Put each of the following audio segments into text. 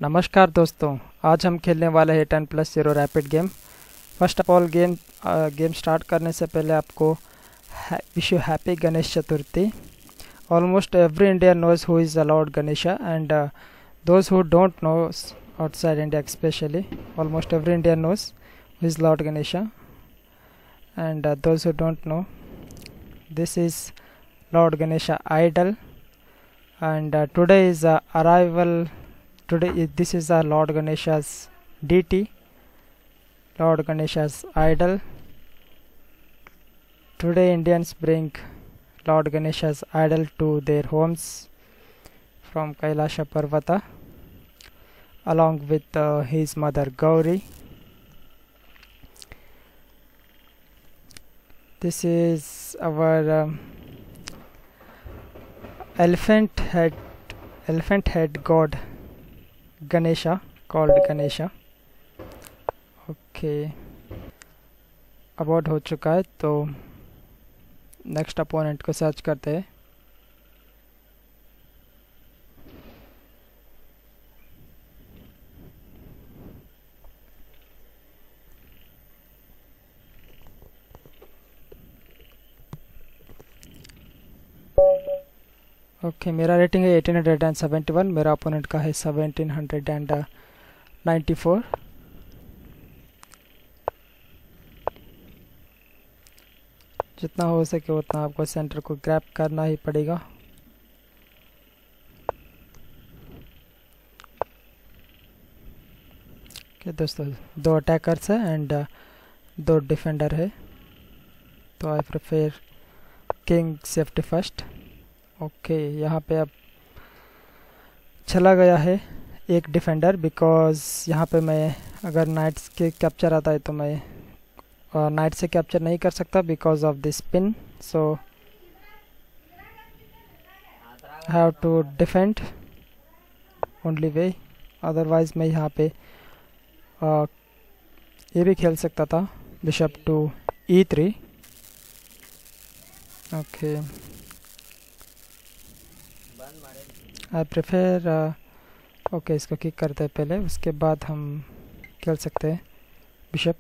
नमस्कार दोस्तों। आज हम खेलने वाले हैं 10+0 rapid game. First of all game start करने से पहले आपको wish you happy Ganesh Chaturthi. Almost every Indian knows who is lord Ganesha and those who don't know outside India especially, almost every Indian knows who is Lord Ganesha, and those who don't know, this is Lord Ganesha idol, and today is arrival. This is Lord Ganesha's deity, Lord Ganesha's idol. Today Indians bring Lord Ganesha's idol to their homes from Kailasha Parvata along with his mother Gauri. This is our elephant head god Ganesha, called Ganesha. Okay, aboard हो चुका है तो next opponent को search करते हैं। Okay, मेरा rating है 1871, मेरा अपोनेंट का है 1794। जितना हो सके उतना आपको सेंटर को ग्रैब करना ही पड़ेगा। ओके दोस्तों, 2 अटैकर्स है एंड 2 डिफेंडर है, तो I prefer king safety first. Okay, यहाँ पे अब चला गया है एक डिफेंडर, बिकॉज यहाँ पे मैं अगर नाइट्स के कैप्चर आता है तो मैं नाइट से कैप्चर नहीं कर सकता because of this pin, so have to defend only way. Otherwise मैं यहाँ पे ये भी खेल सकता था, bishop to E3। Okay, I prefer okay, इसको किक करते हैं पहले, उसके बाद हम खेल सकते हैं बिशप।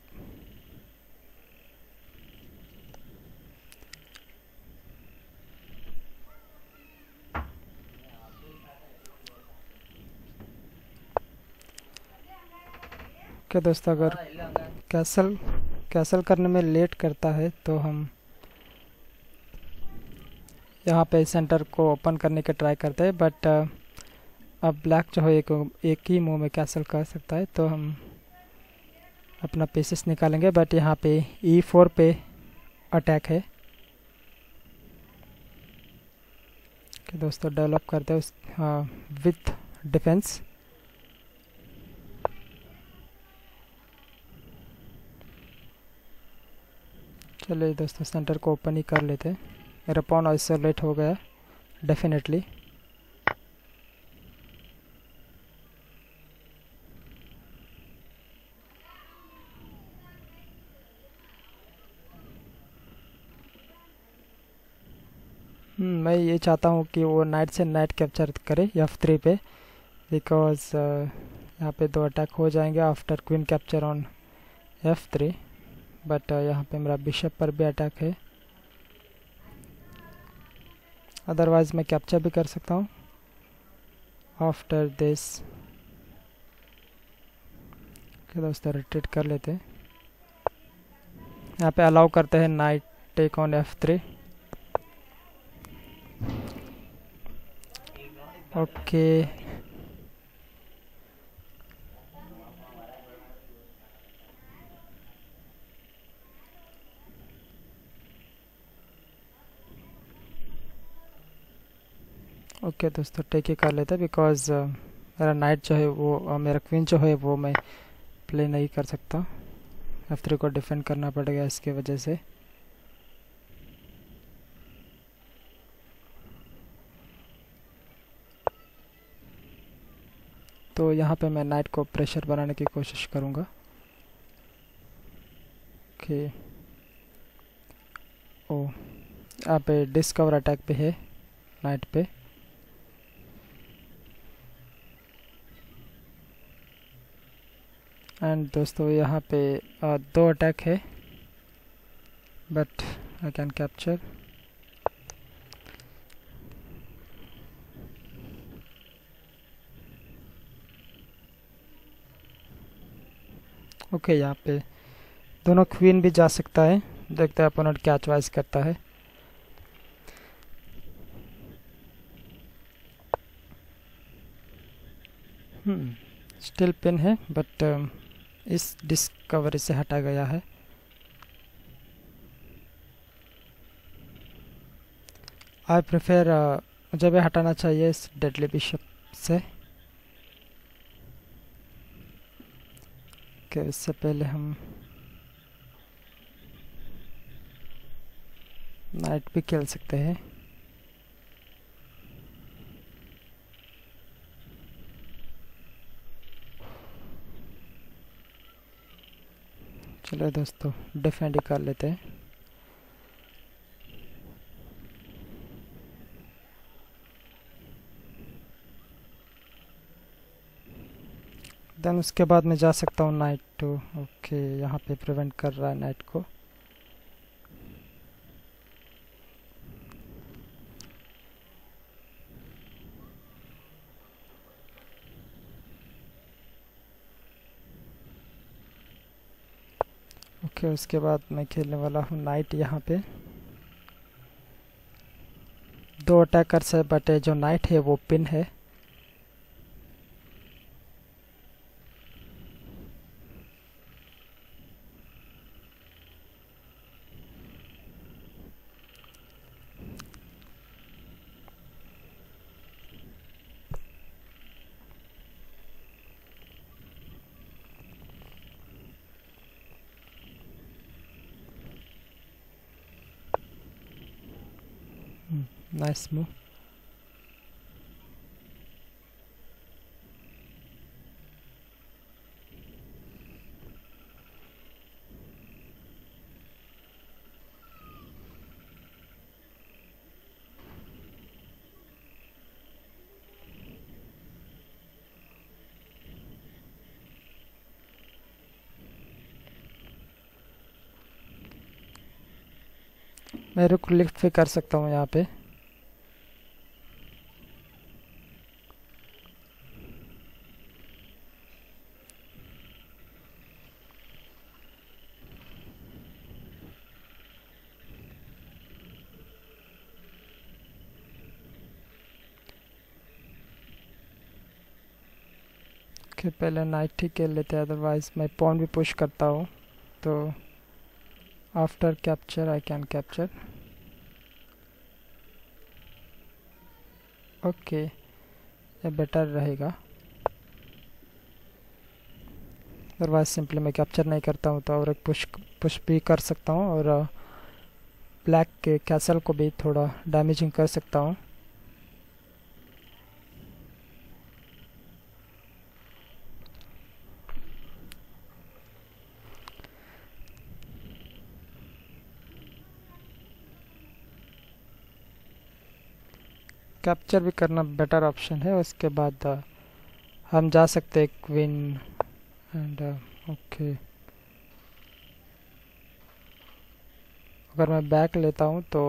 ओके दोस्तों, अगर कैसल करने में लेट करता है तो हम यहाँ पे सेंटर को ओपन करने के ट्राई करते हैं, बट अब ब्लैक जो है एक ही मूव में कैसल कर सकता है, तो हम अपना पीसेस निकालेंगे। बट यहाँ पे E4 पे अटैक है। कि दोस्तों डेवलप करते हैं उस विथ डिफेंस। चलिए दोस्तों, सेंटर को ओपन ही कर लेते हैं। मेरा पॉन आइसोलेट हो गया डेफिनेटली। मैं ये चाहता हूँ कि वो नाइट से नाइट कैप्चर करे F3 पे, बिकॉज यहाँ पे 2 अटैक हो जाएंगे after queen capture on F3। But यहाँ पे मेरा बिशप पर भी अटैक है, अदरवाइज मैं कैप्चर भी कर सकता हूँ आफ्टर दिस। दोस्तों रिट्रीट कर लेते हैं। यहाँ पे अलाउ करते हैं knight take on F3। Okay, okay दोस्तों, टेक ही कर लेते हैं, बिकॉज मेरा नाइट जो है वो मेरा क्वीन जो है वो मैं प्ले नहीं कर सकता। F3 को डिफेंड करना पड़ेगा इसके वजह से। तो यहाँ पे मैं नाइट को प्रेशर बनाने की कोशिश करूँगा। ओके, ओ यहाँ पे डिस्कवर अटैक पे है नाइट पे। एंड दोस्तों यहाँ पे दो अटैक है, but I can capture. Okay, यहाँ पे दोनों क्वीन भी जा सकता है। देखते हैं अपोनेंट क्या चॉइस करता है। स्टिल पिन है, बट इस डिस्कवरी से हटा गया है। आई प्रेफर, मुझे भी हटाना चाहिए इस डेडली बिशप से। कि इससे पहले हम नाइट भी खेल सकते हैं। चलो दोस्तों, डिफेंड कर लेते हैं। देन उसके बाद मैं जा सकता हूँ नाइट टू। ओके, यहाँ पे प्रिवेंट कर रहा है नाइट को। ओके, उसके बाद मैं खेलने वाला हूँ नाइट। यहाँ पे दो अटैकर्स है, बट जो नाइट है वो पिन है। Nice move. मैं रुक लिफ्ट भी कर सकता हूँ यहाँ पे। ओके, पहले नाइट ही खेल लेते हैं, अदरवाइज मैं पॉन भी पुश करता हूँ तो after capture I can capture. Okay, ये बेटर रहेगा। अदरवाइज सिंपली मैं कैप्चर नहीं करता हूँ तो और एक पुश भी कर सकता हूँ, और ब्लैक के कैसल को भी थोड़ा डैमेजिंग कर सकता हूँ। कैप्चर भी करना बेटर ऑप्शन है। उसके बाद हम जा सकते हैं क्वीन एंड ओके। अगर मैं बैक लेता हूँ तो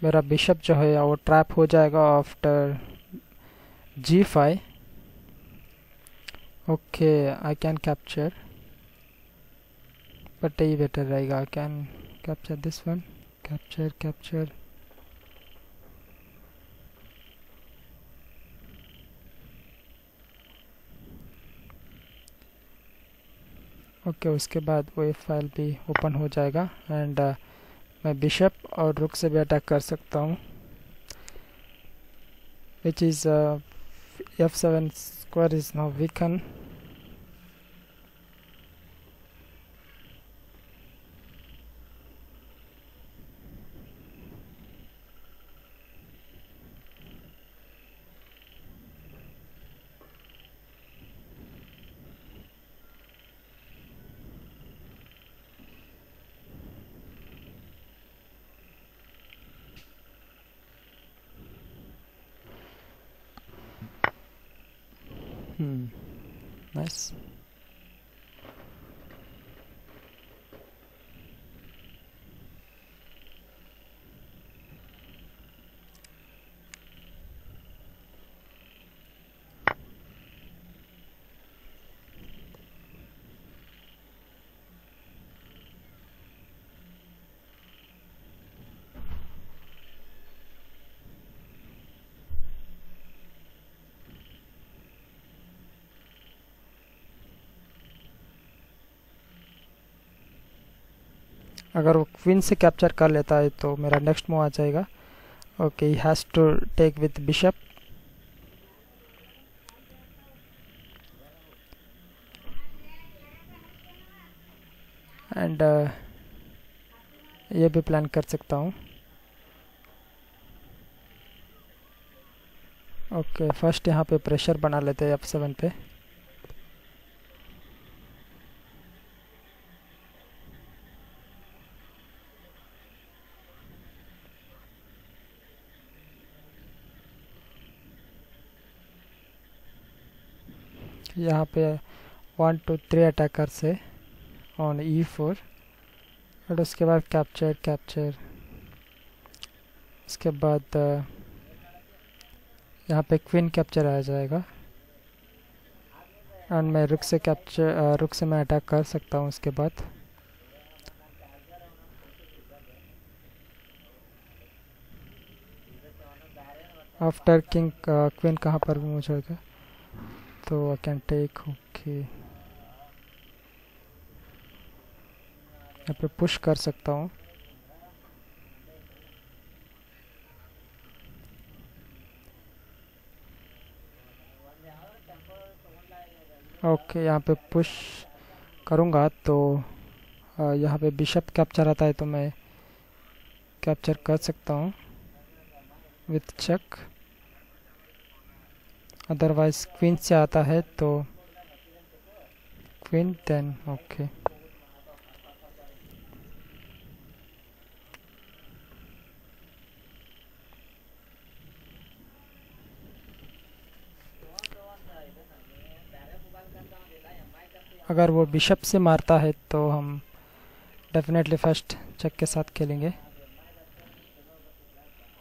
मेरा बिशप जो है वो ट्रैप हो जाएगा after g5। Okay, I can capture, but यही बेटर रहेगा। I can capture this one. Capture capture. Okay, उसके बाद वो ये फाइल भी ओपन हो जाएगा एंड मैं बिशप और रुक से भी अटैक कर सकता हूँ, which is f7 square is now weaken. Nice. अगर वो क्वीन से कैप्चर कर लेता है तो मेरा नेक्स्ट मूव आ जाएगा. Okay, he has to take with bishop. And ये भी प्लान कर सकता हूँ. ओके, फर्स्ट यहाँ पे प्रेशर बना लेते हैं F7 पे. यहाँ पे 1 2 3 अटैकर से ऑन E4 और उसके बाद कैप्चर कैप्चर. इसके बाद यहाँ पे क्वीन कैप्चर आ जाएगा एंड मैं रुक से कैप्चर रुक से मैं अटैक कर सकता हूँ. उसके बाद आफ्टर किंग क्वीन कहाँ पर भी मूव होगा तो आई कैन टेक. ओके, यहाँ पे पुश कर सकता हूँ. ओके, यहाँ पे पुश करूँगा तो यहाँ पे बिशप कैप्चर आता है तो मैं कैप्चर कर सकता हूँ विथ चेक. अदरवाइज क्वीन से आता है तो क्वीन देन. ओके, अगर वो बिशप से मारता है तो हम डेफिनेटली फर्स्ट चेक के साथ खेलेंगे.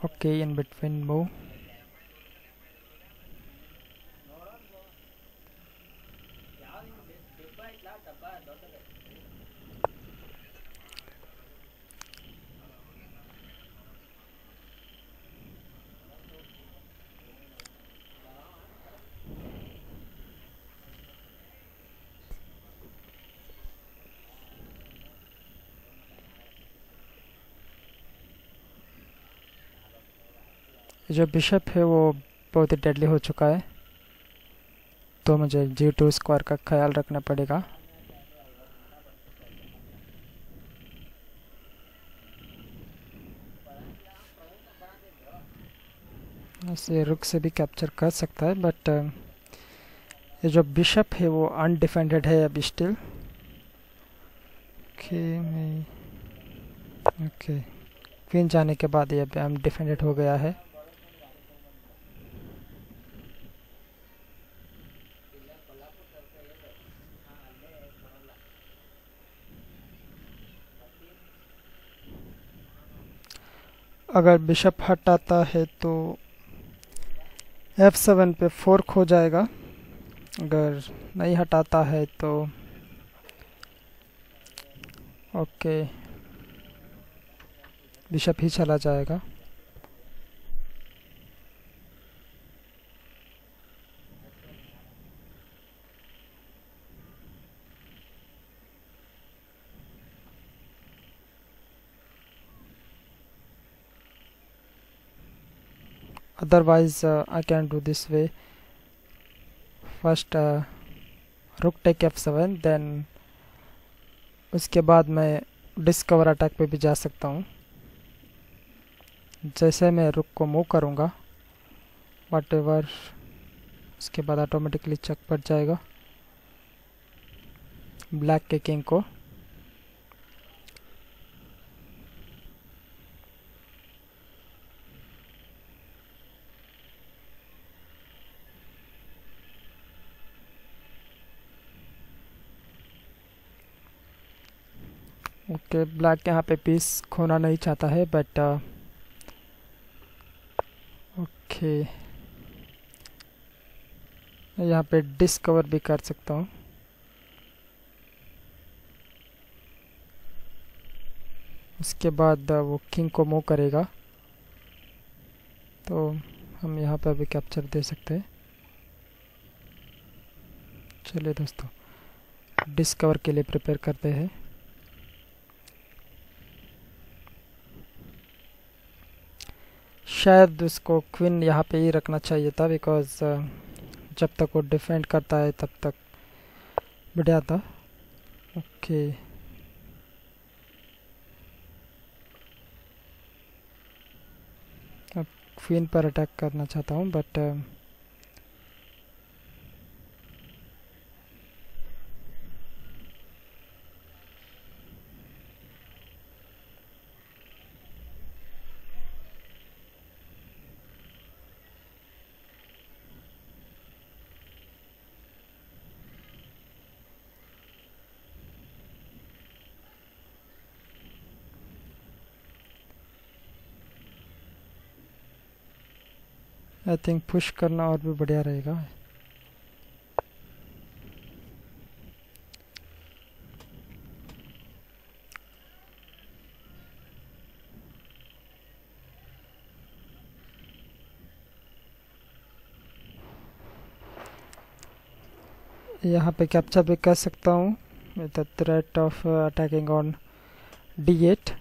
Okay, in between move. जो बिशप है वो बहुत ही डेडली हो चुका है तो मुझे G2 स्क्वायर का ख्याल रखना पड़ेगा. ऐसे रुक से भी कैप्चर कर सकता है बट ये जो बिशप है वो अनडिफेंडेड है अभी स्टिल. ओके, क्वीन जाने के बाद ये अनडिफेंडेड हो गया है. अगर बिशप हटाता है तो F7 पे फोर्क हो जाएगा. अगर नहीं हटाता है तो ओके, बिशप ही चला जाएगा. otherwise I can do this way. First rook take F7 then उसके बाद मैं डिस्कवर अटैक पे भी जा सकता हूँ. जैसे मैं रुक को मूव करूँगा वट एवर उसके बाद ऑटोमेटिकली चेक पड़ जाएगा ब्लैक के किंग को. ओके, ब्लैक यहाँ पे पीस खोना नहीं चाहता है बट ओके, यहाँ पे डिस्कवर भी कर सकता हूँ. उसके बाद वो किंग को मूव करेगा तो हम यहाँ पे भी कैप्चर दे सकते हैं. चलिए दोस्तों, डिस्कवर के लिए प्रिपेयर करते हैं. शायद उसको क्वीन यहाँ पे ही रखना चाहिए था, बिकॉज जब तक वो डिफेंड करता है तब तक बढ़िया था। ओके अब क्वीन पर अटैक करना चाहता हूँ, बट आई थिंक पुश करना और भी बढ़िया रहेगा। यहाँ पे कैप्चर भी कर सकता हूँ with the threat of attacking on d8।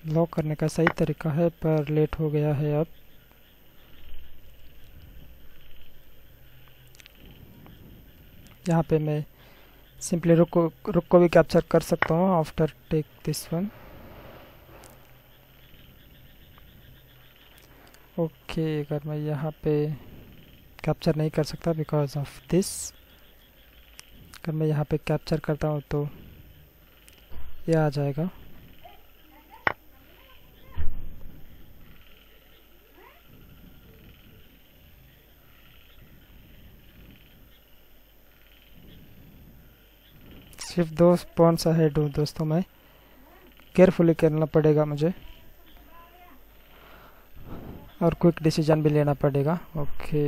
Lock करने का सही तरीका है, पर लेट हो गया है। अब यहाँ पे मैं सिंपली रुक को भी कैप्चर कर सकता हूँ after take this one. Okay अगर मैं यहाँ पे कैप्चर नहीं कर सकता बिकॉज ऑफ दिस, अगर मैं यहाँ पे कैप्चर करता हूँ तो ये आ जाएगा। सिर्फ 2 पॉइंट्स अहेड हूँ दोस्तों, मैं केयरफुली करना पड़ेगा मुझे और क्विक डिसीजन भी लेना पड़ेगा। ओके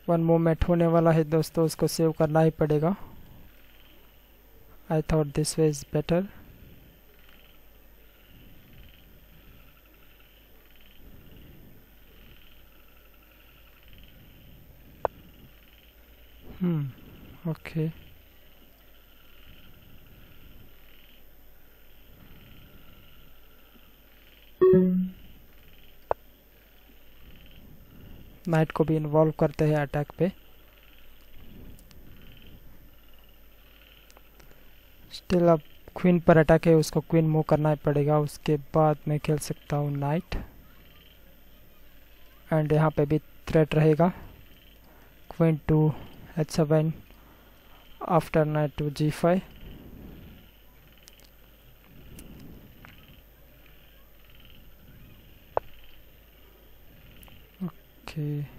वन मोमेंट होने वाला है दोस्तों, उसको सेव करना ही पड़ेगा। I thought this way is better. Okay night को भी इन्वॉल्व करते हैं अटैक पे। स्टिल अब क्वीन पर अटैक है, उसको क्वीन मूव करना ही पड़ेगा, उसके बाद मैं खेल सकता हूँ नाइट। एंड यहाँ पे भी थ्रेट रहेगा queen to h7 after knight to g5। Okay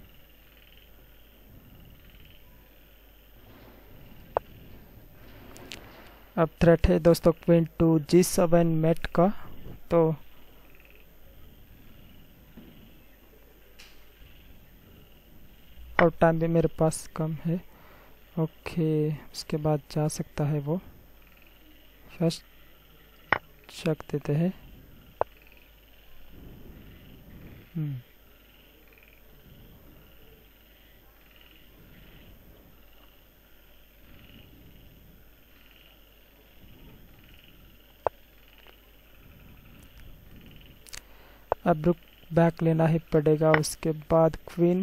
अब थ्रेट है दोस्तों क्वीन टू g7 मेट का, तो और टाइम भी मेरे पास कम है। ओके उसके बाद जा सकता है वो। फर्स्ट चेक देते हैं। अब रुक बैक लेना ही पड़ेगा, उसके बाद क्वीन।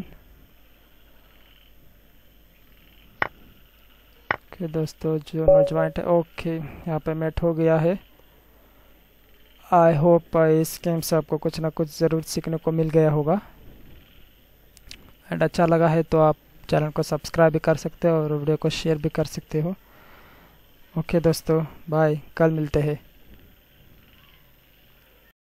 ओके दोस्तों जो नौजवान है, ओके यहाँ पे मैट हो गया है। आई होप इस गेम से आपको कुछ ना कुछ ज़रूर सीखने को मिल गया होगा। एंड अच्छा लगा है तो आप चैनल को सब्सक्राइब भी कर सकते हो और वीडियो को शेयर भी कर सकते हो। ओके दोस्तों बाय, कल मिलते हैं।